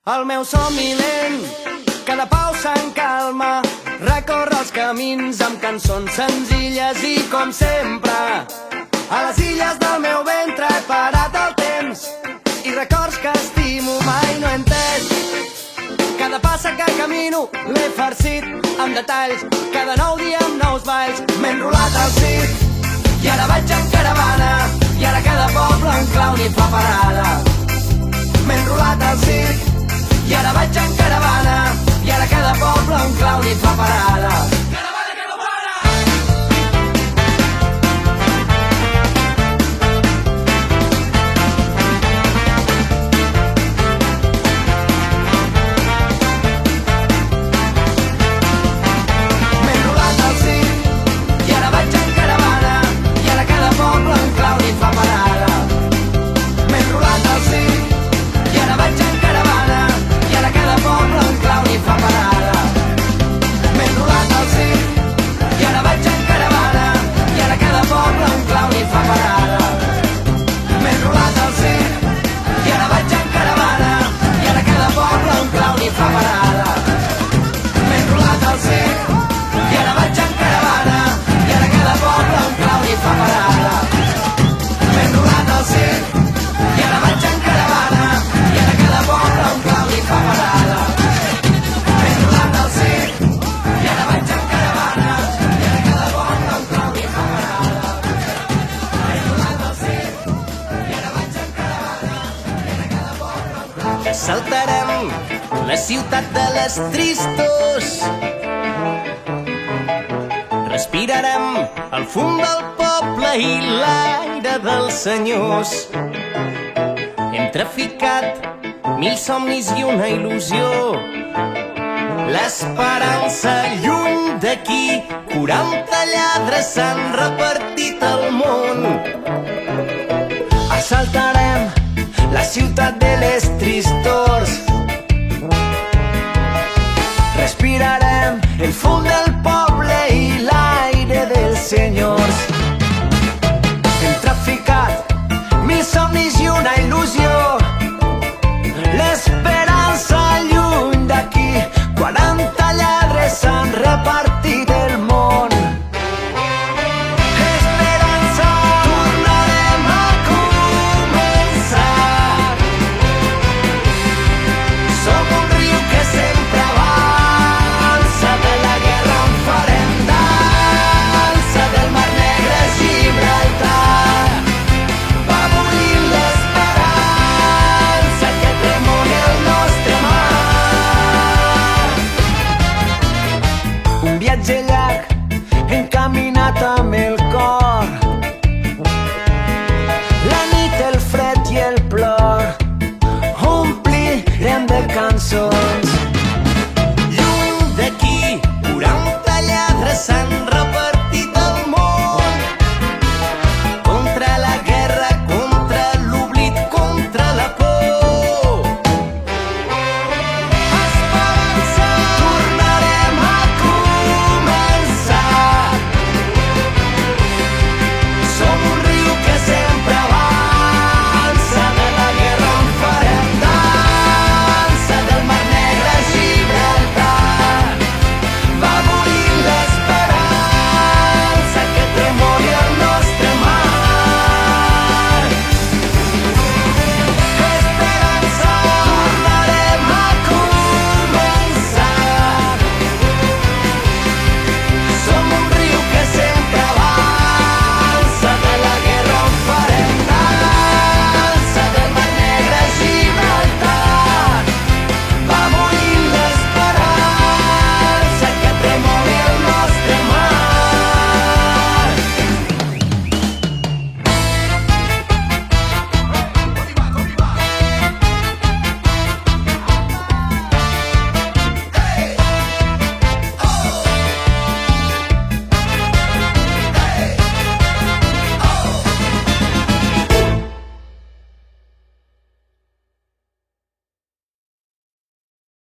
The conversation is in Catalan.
El meu somni lent, cada pau se'n calma, recorre els camins amb cançons senzilles i com sempre, a les illes del meu ventre he parat el temps i records que estimo mai no he entès. Cada passa que camino l'he farcit amb detalls, cada nou dia amb nous balls m'he enrolat al circ i ara vaig en caravana i ara cada poble un clown hi fa parada. M'he enrolat al circ i ara vaig en caravana i ara cada poble un clown hi fa parada. Caravana que no para! M'he enrolat al circ i ara vaig en caravana i ara cada poble un clown hi fa parada. M'he enrolat al circ i ara vaig en caravana i ara cada poble un clown hi fa parada. M'he enrolat al circ i ara vaig en caravana i ara cada poble un clown hi fa parada. M'he enrolat al circ i ara vaig en caravana i ara cada poble un clown hi fa parada. M'he enrolat al circ i ara vaig en caravana i ara cada poble un clown hi fa parada. M'he enrolat al circ i ara vaig en caravana i ara cada poble un clown hi fa parada. M'he enrolat al circ i ara vaig en caravana i ara cada poble un clown hi fa parada. M'he enrolat al circ i ara vaig en caravana i ara cada poble un clown. Saltarem la ciutat de les tristors, respirarem el fum del poble i l'aire dels senyors. Hem traficat 1000 somnis i una il·lusió, l'esperança lluny d'aquí, 40 lladres s'han repartit al món. Assaltarem la ciutat de les tristors, respirarem el fum del poble i l'aire dels senyors. Hem traficat 1000 somnis i una il·lusió, l'esperança lluny d'aquí, 40 lladres s'han repartit el món. Esperança, tornarem a començar. Som un riu que sempre avança, de la guerra en farem dansa, del mar negre a Gibraltar. Va bullint l'esperança que tremoli el nostre mar. Un viatge llarg encaminat amb el cor, la nit, el fred i el plor omplirem de cançons.